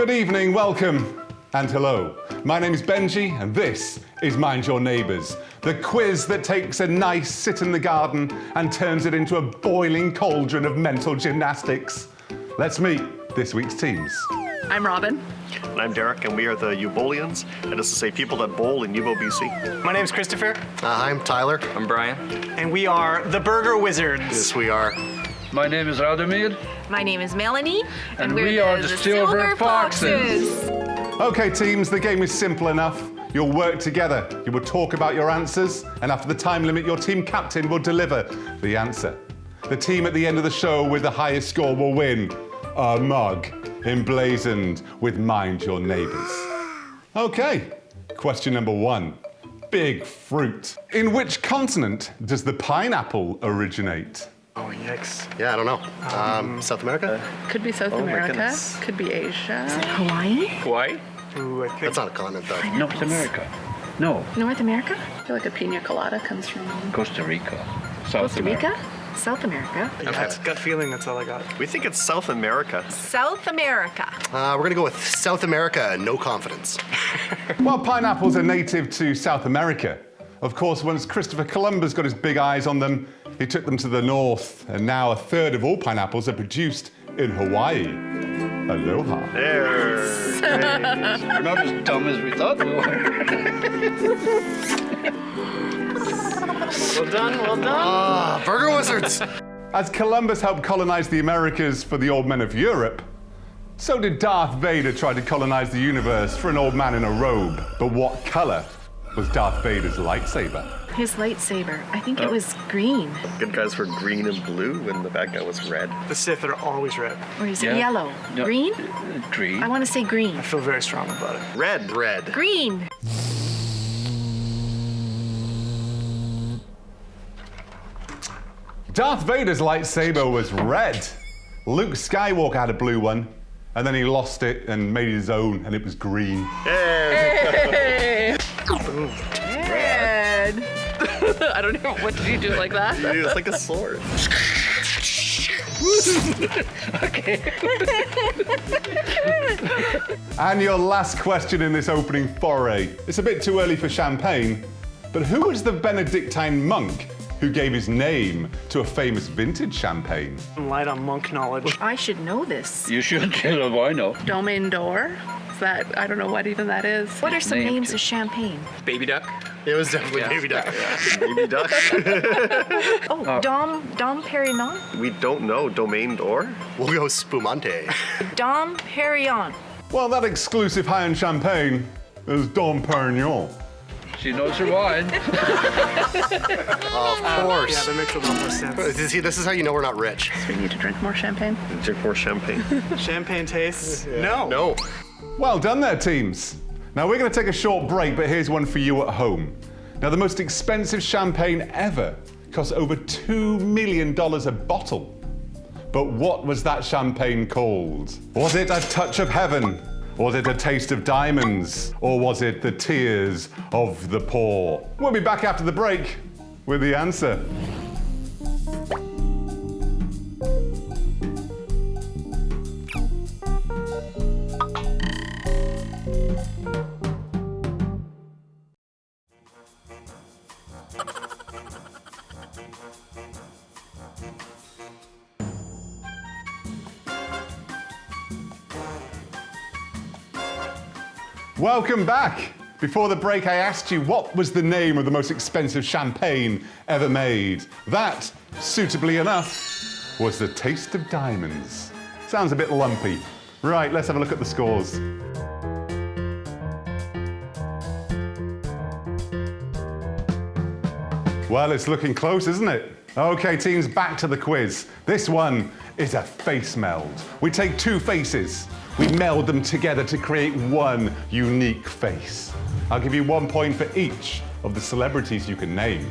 Good evening, welcome, and hello. My name is Benji, and this is Mind Your Neighbours, the quiz that takes a nice sit in the garden and turns it into a boiling cauldron of mental gymnastics. Let's meet this week's teams. I'm Robin. And I'm Derek, and we are the Ubolians, and this is a people that bowl in Ubo, BC. My name's Christopher. I'm Tyler. I'm Brian. And we are the Burger Wizards. Yes, we are. My name is Radomir. My name is Melanie. And we are the Silver Foxes. Okay, teams, the game is simple enough. You'll work together. You will talk about your answers, and after the time limit, your team captain will deliver the answer. The team at the end of the show with the highest score will win a mug emblazoned with Mind Your Neighbours. Okay, question number 1. Big fruit. In which continent does the pineapple originate? Oh, yikes. Yeah, I don't know. South America? Could be South my America. goodness. Could be Asia. Hawaii? Hawaii? Ooh, I think That's not a continent, though. North America. No, North America? I feel like a pina colada comes from Costa Rica. South Costa Rica? South America. that's gut feeling. That's all I got. We think it's South America. South America. We're going to go with South America, no confidence. Well, pineapples are native to South America. Of course, once Christopher Columbus got his big eyes on them, he took them to the north, and now a third of all pineapples are produced in Hawaii. Aloha. There. We're not as dumb as we thought we were. Well done, well done. Burger Wizards! As Columbus helped colonize the Americas for the old men of Europe, so did Darth Vader try to colonize the universe for an old man in a robe. But what color was Darth Vader's lightsaber? His lightsaber. I think it was green. Good guys were green and blue, and the bad guy was red. The Sith are always red. Or is Yeah. it yellow? No, Green? Green. I want to say green. I feel very strong about it. Red. Red. Green. Darth Vader's lightsaber was red. Luke Skywalker had a blue one, and then he lost it and made his own, and it was green. Hey. Red. I don't know. What did you do like that? It's like a sword. And your last question in this opening foray. It's a bit too early for champagne, but who was the Benedictine monk who gave his name to a famous vintage champagne? I'm light on monk knowledge. I should know this. You should tell him I know. Domaine d'Or? Is that, I don't know what even that is. What are some Name names too. of champagne? Baby duck. It was definitely Baby Duck. Baby duck. Oh, Dom Perignon? We don't know. Domain d'Or? We'll go Spumante. Dom Perignon. Well, that exclusive high-end champagne is Dom Perignon. She knows her wine. Of Yeah, course. that makes a lot more sense. This is how you know we're not rich. We need to drink more champagne. Drink more champagne. Champagne tastes? No. No. Well done there, teams. Now we're going to take a short break, but here's one for you at home. Now the most expensive champagne ever costs over $2 million a bottle. But what was that champagne called? Was it a touch of heaven? Was it a taste of diamonds? Or was it the tears of the poor? We'll be back after the break with the answer. Welcome back. Before the break, I asked you what was the name of the most expensive champagne ever made. That, suitably enough, was the Taste of Diamonds. Sounds a bit lumpy. Right, let's have a look at the scores. Well, it's looking close, isn't it? Okay, teams, back to the quiz. This one is a face meld. We take two faces, we meld them together to create one unique face. I'll give you 1 point for each of the celebrities you can name.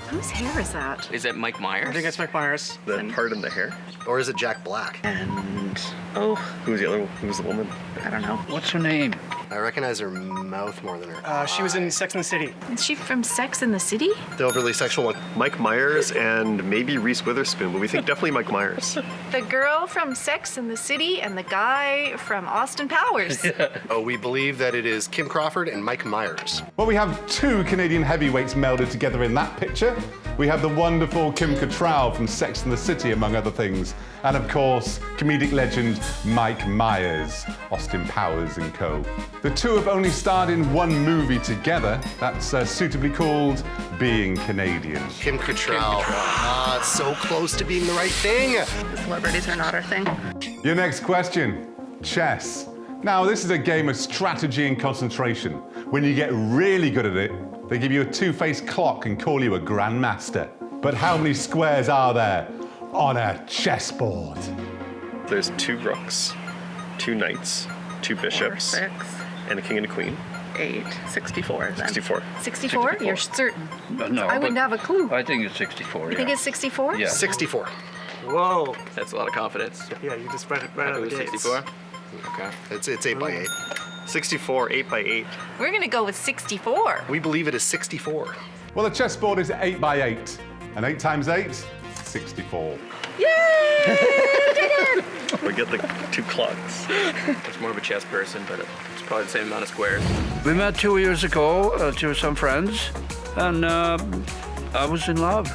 Whose hair is that? Is it Mike Myers? I think it's Mike Myers. The part in the hair. Or is it Jack Black? And, oh, Who's the other one? Who's the woman? I don't know. What's her name? I recognize her mouth more than her. She was in Sex and the City. Is she from Sex and the City? The overly sexual one. Mike Myers and maybe Reese Witherspoon, but we think definitely Mike Myers. The girl from Sex and the City and the guy from Austin Powers. Oh, we believe that it is Kim Crawford and Mike Myers. Well, we have two Canadian heavyweights melded together in that picture. We have the wonderful Kim Cattrall from Sex and the City, among other things. And of course, comedic legend Mike Myers, Austin Powers and co. The two have only starred in one movie together. That's suitably called Being Canadian. Kim Cattrall. Ah, it's so close to being the right thing. The celebrities are not our thing. Your next question, chess. Now, this is a game of strategy and concentration. When you get really good at it, they give you a two-faced clock and call you a grandmaster. But how many squares are there on a chessboard? There's 2 rooks, 2 knights, 2 bishops, 6, and a king and a queen. 8, 64 then. 64. 64? You're certain? No, I wouldn't have a clue. I think it's 64. You think it's 64? Yeah. 64. Whoa. That's a lot of confidence. Yeah, you just read it right out It of the was gates. 64? Okay. It's 8 by 8. 64, 8 by 8. We're gonna go with 64. We believe it is 64. Well, the chessboard is 8 by 8. And 8 times 8, 64. We get the 2 clocks. It's more of a chess person, but it's probably the same amount of squares. We met 2 years ago to some friends, and I was in love.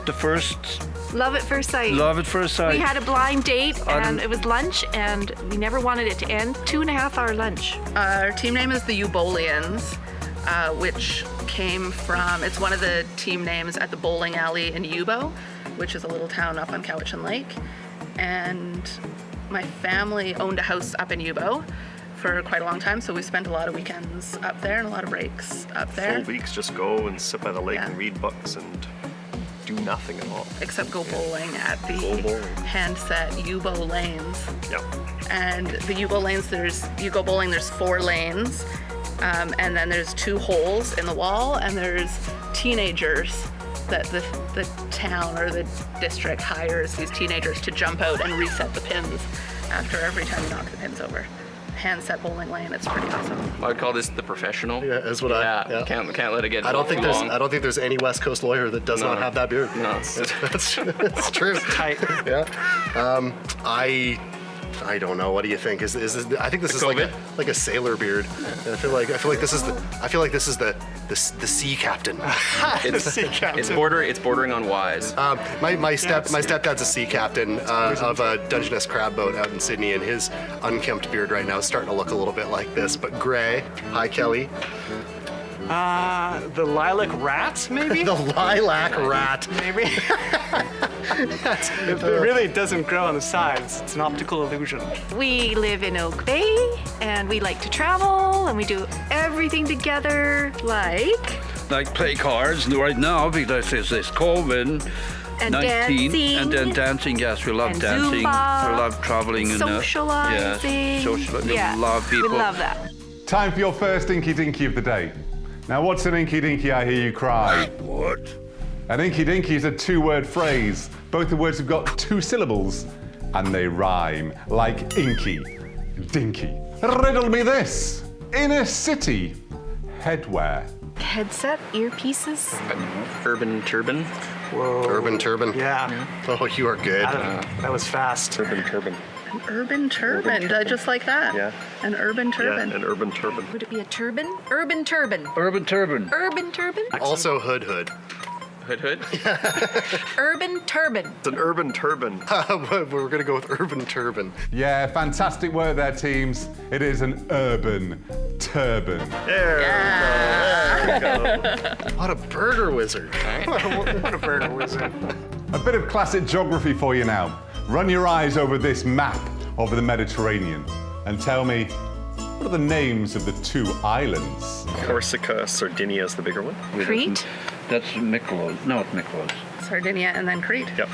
The first Love at first sight. love at first sight. We had a blind date, I and didn't- it was lunch, and we never wanted it to end. 2.5-hour lunch. Our team name is the Ubolians, which came from, it's one of the team names at the bowling alley in Yubo, which is a little town up on Cowichan Lake. And my family owned a house up in Yubo for quite a long time, so we spent a lot of weekends up there and a lot of breaks up there. Full weeks just go and sit by the lake Yeah. and read books and do nothing at all. Except go bowling at the Go bowling. handset Yubo lanes. Yeah. And the Yubo lanes, you go bowling, there's 4 lanes, and then there's 2 holes in the wall, and there's teenagers that the town or the district hires these teenagers to jump out and reset the pins after every time you knock the pins over. Handset bowling lane, it's pretty awesome. I would call this the professional. Yeah, that's what Yeah, can't let it get I don't think too there's long. I don't think there's any West Coast lawyer that does not No. have that beard. No. That's true. Tight. Yeah. I don't know. What do you think? Is this? I think this is like a sailor beard. I feel like this is the sea captain. It's bordering on wise. My stepdad's a sea captain of a Dungeness crab boat out in Sydney, and his unkempt beard right now is starting to look a little bit like this, but gray. Hi, Kelly. The lilac rat, maybe? The lilac rat. Maybe. It really doesn't grow on the sides. It's an optical illusion. We live in Oak Bay, and we like to travel, and we do everything together, like play cards right now because it's COVID. and 19, dancing, and then dancing. Yes, we love and dancing. Zumba, We love traveling and socializing. yes, socializing. Yeah, We love people. We love that. Time for your first Inky Dinky of the day. Now, what's an Inky Dinky? I hear you cry. What? An Inky Dinky is a 2-word phrase. Both the words have got 2 syllables, and they rhyme like Inky Dinky. Riddle me this. In a city, headwear. Headset, earpieces. Urban turban. Whoa. Urban turban. Yeah. Oh, you are good. That was fast. Urban turban. An urban turban, just like that. Yeah. An urban turban. Yeah, an urban turban. Would it be a turban? Urban turban. Urban turban. Urban turban? Also hood. Hood. Urban turban. It's an urban turban. We're gonna go with urban turban. Yeah, fantastic work there, teams. It is an urban turban. There we go. What a burger wizard. What a bird wizard. A bit of classic geography for you now. Run your eyes over this map of the Mediterranean and tell me, what are the names of the 2 islands? Corsica, Sardinia is the bigger one. Crete. That's Mykonos. No, it's Mykonos. Sardinia and then Crete. Yep.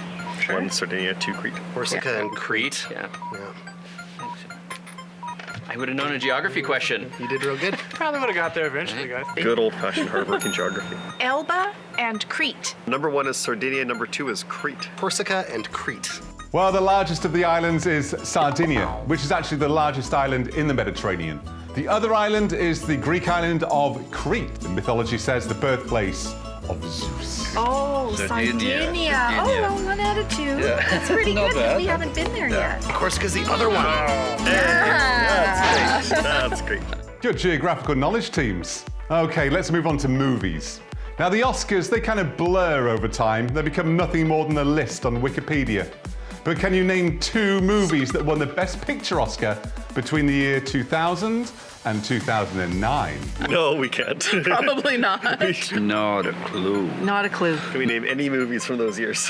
1 Sardinia, 2 Crete. Corsica and Crete. Yeah. Yeah. I would have known a geography question. You did real good. Probably would have got there eventually, guys. Good old-fashioned hard-working geography. Elba and Crete. Number 1 is Sardinia. Number 2 is Crete. Corsica and Crete. Well, the largest of the islands is Sardinia, which is actually the largest island in the Mediterranean. The other island is the Greek island of Crete. The mythology says the birthplace of Zeus. Oh, Sardinia. Sardinia. Oh, well, 1 out of 2. That's pretty Not good, but bad. we haven't been there yet. Of course, because the other one. That's great. Good geographical knowledge, teams. Okay, let's move on to movies. Now, the Oscars, they kind of blur over time. They become nothing more than a list on Wikipedia. But can you name 2 movies that won the Best Picture Oscar between the year 2000 and 2009? No, we can't. Probably not. Not a clue. Not a clue. Can we name any movies from those years?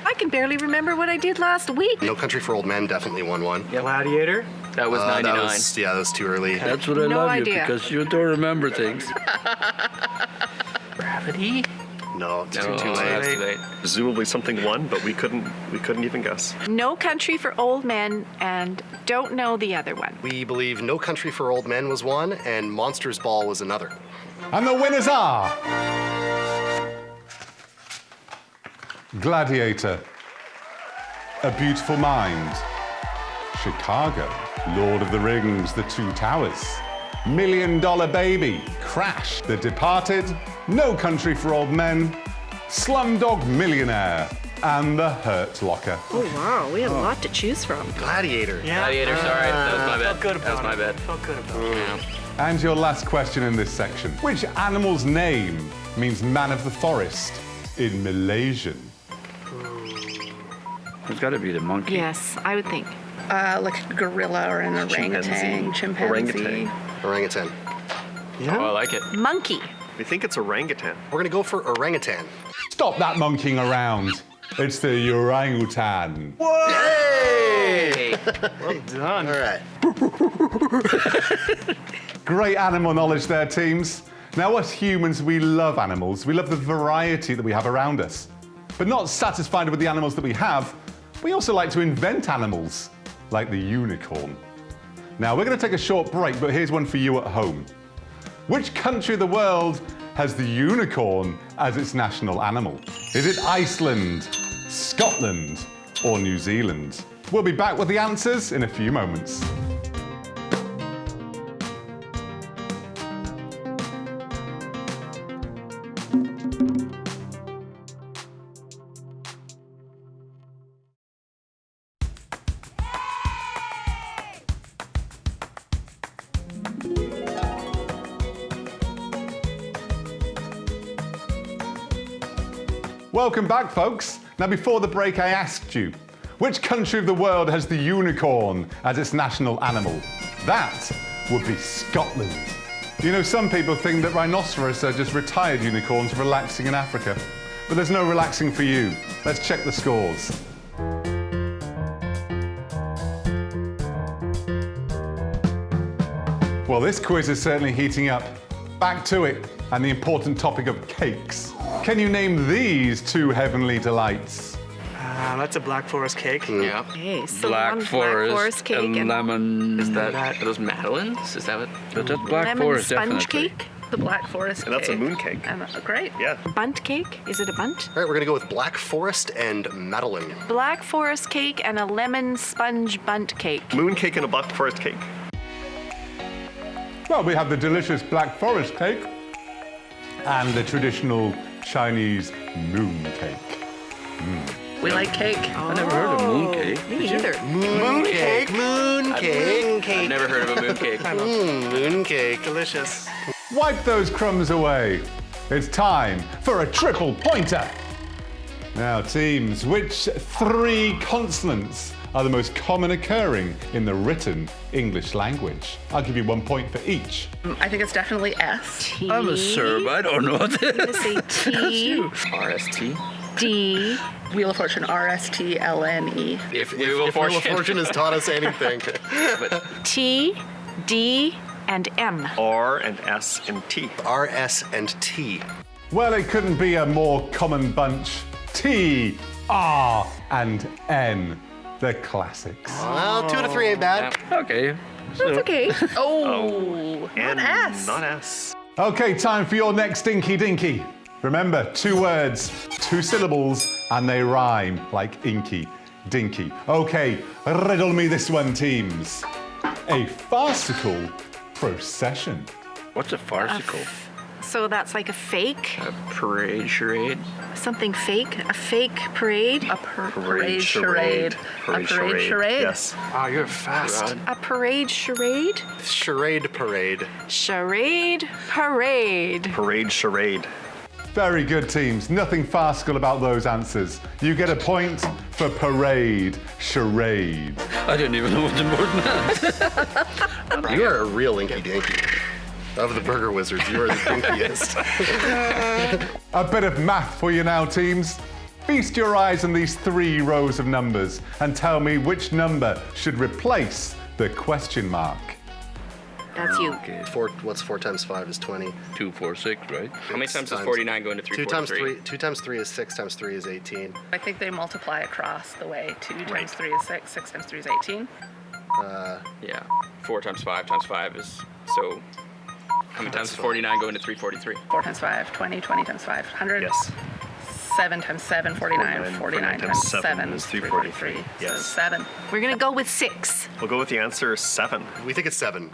I can barely remember what I did last week. No Country for Old Men definitely won one. Gladiator. That was 99. That was too early. That's what I No love idea. you, because you don't remember things. Gravity? No, it's No, too that's late. too late. Presumably something won, but we couldn't even guess. No Country for Old Men, and don't know the other one. We believe No Country for Old Men was one, and Monsters Ball was another. And the winners are... Gladiator, A Beautiful Mind, Chicago, Lord of the Rings, The Two Towers, $1 Million Baby, Crash, The Departed, No Country for Old Men, Slumdog Millionaire, and The Hurt Locker. Oh, wow. We had a lot to choose from. Gladiator. Gladiator, sorry. That was my bad. Felt good That was about my it. bad. Felt good about it. And your last question in this section. Which animal's name means man of the forest in Malaysian? It's got to be the monkey. Yes, I would think. Like a gorilla or an orangutan, chimpanzee. Orangutan. Orangutan. Oh, I like it. Monkey. We think it's orangutan. We're gonna go for orangutan. Stop that monkeying around. It's the orangutan. Hey! Done. All right. Great animal knowledge there, teams. Now, us humans, we love animals. We love the variety that we have around us. But not satisfied with the animals that we have, we also like to invent animals, like the unicorn. Now, we're going to take a short break, but here's one for you at home. Which country of the world has the unicorn as its national animal? Is it Iceland, Scotland, or New Zealand? We'll be back with the answers in a few moments. Welcome back, folks. Now, before the break, I asked you, which country of the world has the unicorn as its national animal? That would be Scotland. You know, some people think that rhinoceros are just retired unicorns relaxing in Africa. But there's no relaxing for you. Let's check the scores. Well, this quiz is certainly heating up. Back to it, and the important topic of cakes. Can you name these 2 heavenly delights? That's a Black Forest cake. Yeah. Okay, so Black one forest, Black Forest cake and and lemon. Is that, are those Madeleines? Is that what? But that's Black lemon Forest, sponge definitely. cake. The Black Forest And that's a cake. moon cake. And great. Yeah. Bunt cake. Is it a bunt? All right, we're gonna go with Black Forest and Madeline. Black Forest cake and a lemon sponge bunt cake. Moon cake and a Black Forest cake. Well, we have the delicious Black Forest cake and the traditional Chinese moon cake. We like cake. I never heard of moon cake. Me either. Moon cake. Moon cake. I've never heard of a moon cake. Moon cake. Delicious. Wipe those crumbs away. It's time for a triple pointer. Now, teams, which 3 consonants are the most common occurring in the written English language? I'll give you 1 point for each. I think it's definitely S. T. I'm a Serb. I don't know I'm gonna this. say T, RST. D. Wheel of Fortune, RSTLNE. If Wheel of Fortune has taught us anything. T, D, and M. R and S and T. R, S, and T. Well, it couldn't be a more common bunch. T, R, and N. The classics. Well, 2 out of 3 ain't bad. Okay. That's okay. Oh, And not S. Not S. Okay, time for your next Dinky Dinky. Remember, 2 words, 2 syllables, and they rhyme like inky, dinky. Okay, riddle me this one, teams. A farcical procession. What's a farcical? So that's like a fake, A parade, charade. something fake, a fake parade, A parade charade. Parade A parade charade. Yes. Wow, you're fast. Rod. a parade charade, Charade parade. charade parade. Parade charade. Very good, teams. Nothing farcical about those answers. You get a point for parade charade. I didn't even know what the word meant. You are a real inky dinky. Of the burger wizards, you are the dinkiest. A bit of math for you now, teams. Feast your eyes on these 3 rows of numbers and tell me which number should replace the question mark. That's you. What's 4 times 5 is 20. 2, 4, 6, right? How many times does 49 go into 2 times 343? 3. 2 times 3 is 6 times 3 is 18. I think they multiply across the way. 2 times 3 is 6, 6 times 3 is 18. Yeah. 4 times 5 times 5 is so. How many times does 49 go into 343? 4 times 5, 20, 20 times 5, 100. Yes. 7 times 7, 49, 49 times 7 is is 343. 343. So Yes. 7. We're gonna go with 6. We'll go with the answer 7. We think it's 7.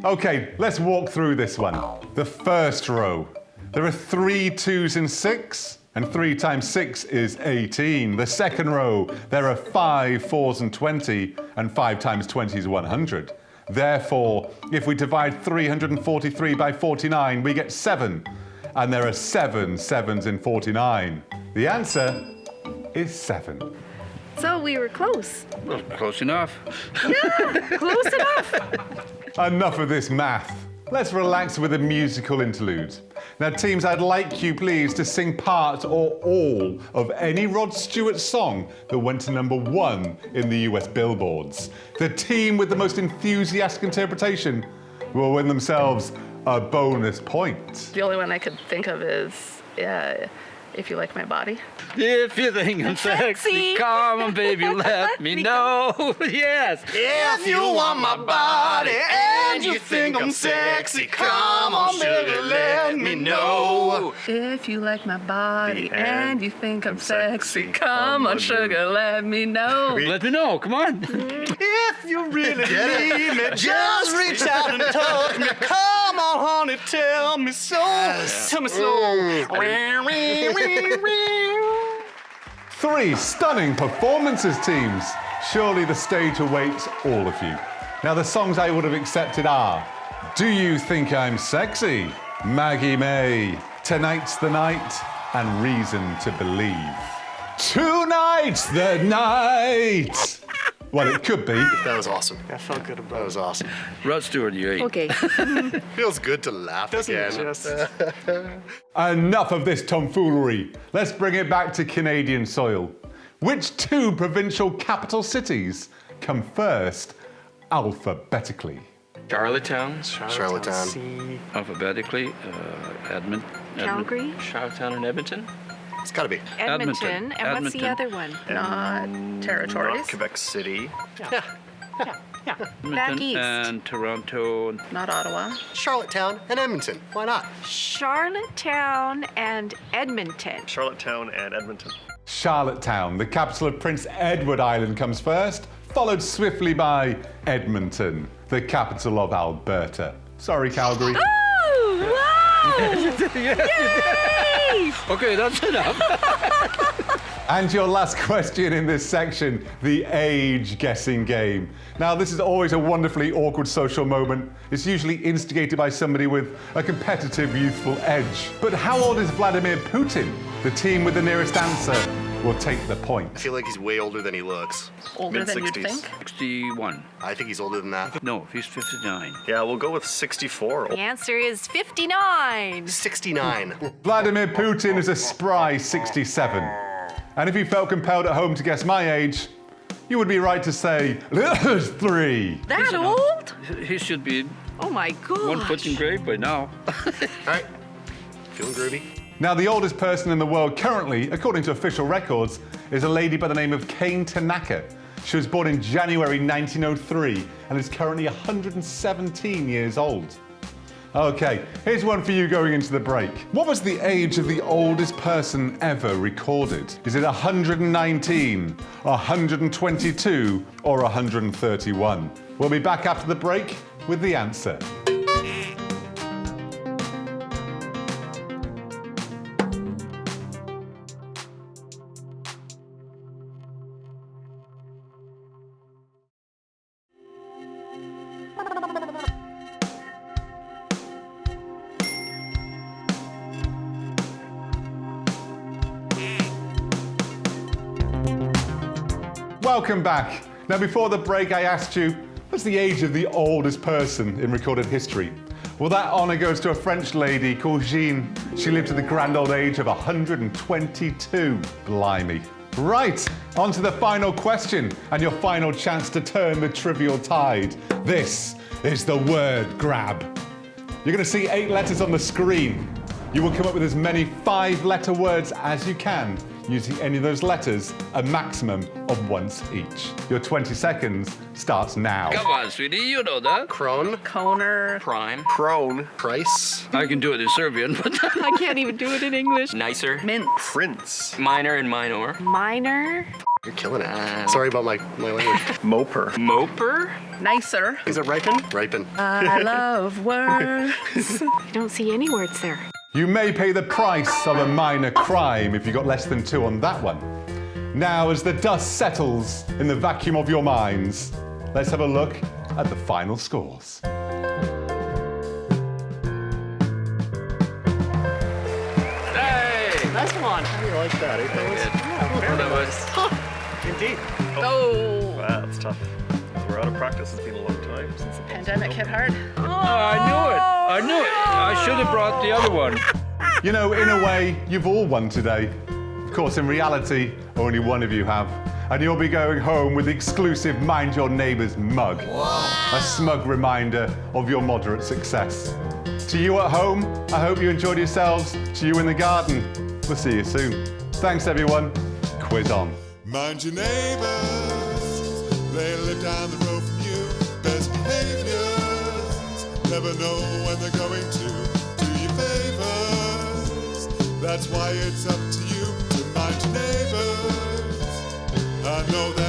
Okay, let's walk through this one. The first row. There are 3 2s in 6, and 3 times 6 is 18. The second row, there are 5 4s and 20, and 5 times 20 is 100. Therefore, if we divide 343 by 49, we get 7. And there are 7 7s in 49. The answer is 7. So we were close. Well, close enough. Close enough. Enough of this math. Let's relax with a musical interlude. Now, teams, I'd like you, please, to sing part or all of any Rod Stewart song that went to #1 in the US billboards. The team with the most enthusiastic interpretation will win themselves a bonus point. The only one I could think of is If You Like My Body. If you think I'm sexy, come on, baby, let me know. Yes. If you want my body and you think I'm sexy, come on, baby, let me know. If you like my body And and you think I'm sexy, sexy, come on, sugar, let me know. Let me know. Come on. If you really need me, just reach out and touch me. Come on, honey, tell me so. Tell me so. 3 stunning performances, teams. Surely the stage awaits all of you. Now, the songs I would have accepted are Do You Think I'm Sexy? Maggie May, Tonight's the Night, and Reason to Believe. Tonight's the night! Well, it could be. That was awesome. I felt good about That was awesome. Rod Stewart, you ate. Okay. Feels good to laugh again. Enough of this tomfoolery. Let's bring it back to Canadian soil. Which 2 provincial capital cities come first alphabetically? Charlottetown. Charlottetown. C. Alphabetically, Edmonton. Calgary, Charlottetown and Edmonton. It's gotta be. Edmonton, and what's the Edmonton. other one? Not territories. Not Quebec City. Edmonton east. and Toronto. Not Ottawa. Charlottetown and Edmonton. Why not? Charlottetown and Edmonton. Charlottetown and Edmonton. Charlottetown, the capital of Prince Edward Island, comes first, followed swiftly by Edmonton, the capital of Alberta. Sorry, Calgary. Oh, wow! Yay! Okay, that's enough. And your last question in this section, the age guessing game. Now, this is always a wonderfully awkward social moment. It's usually instigated by somebody with a competitive, youthful edge. But how old is Vladimir Putin? The team with the nearest answer will take the I point. feel like he's way older than he looks. Older than you'd Mid-60s. think. 61. I think he's older than that. No, he's 59. Yeah, we'll go with 64. The answer is 59. 69. Vladimir Putin is a spry 67. And if you felt compelled at home to guess my age, you would be right to say 3. That old? He should be Oh my god. 1 foot in grave by now. All right. Feeling groovy. Now, the oldest person in the world currently, according to official records, is a lady by the name of Kane Tanaka. She was born in January 1903 and is currently 117 years old. Okay, here's one for you going into the break. What was the age of the oldest person ever recorded? Is it 119, 122, or 131? We'll be back after the break with the answer. Welcome back. Now, before the break, I asked you, what's the age of the oldest person in recorded history? Well, that honour goes to a French lady called Jeanne. She lived to the grand old age of 122. Blimey. Right, on to the final question and your final chance to turn the trivial tide. This is the word grab. You're going to see 8 letters on the screen. You will come up with as many 5-letter words as you can, using any of those letters a maximum of once each. Your 20 seconds starts now. Come on, sweetie, you know that. Crone, Coner. Prime. Prone. price, I can do it in Serbian, but I can't even do it in English. Nicer. Mince. Prince. Minor and minor. Minor. you're killing it. Sorry about my language. Moper. Moper. Nicer. Is it ripen? Ripen. I love words. I don't see any words there. You may pay the price of a minor crime if you got less than 2 on that one. Now, as the dust settles in the vacuum of your minds, let's have a look at the final scores. hey! Nice one. I like that, eh, fellas? That was Indeed. Oh, Wow, that's tough. We're out of practice. It's been a long time since the pandemic hit hard. I knew it. I should have brought the other one. You know, in a way, you've all won today. Of course, in reality, only one of you have. And you'll be going home with the exclusive Mind Your Neighbours mug. A smug reminder of your moderate success. To you at home, I hope you enjoyed yourselves. To you in the garden, we'll see you soon. Thanks, everyone. Quiz on. Mind your neighbors, they live down the road from you. Best behaviors, never know when they're going to do you favors. That's why it's up to you to mind your neighbors. I know that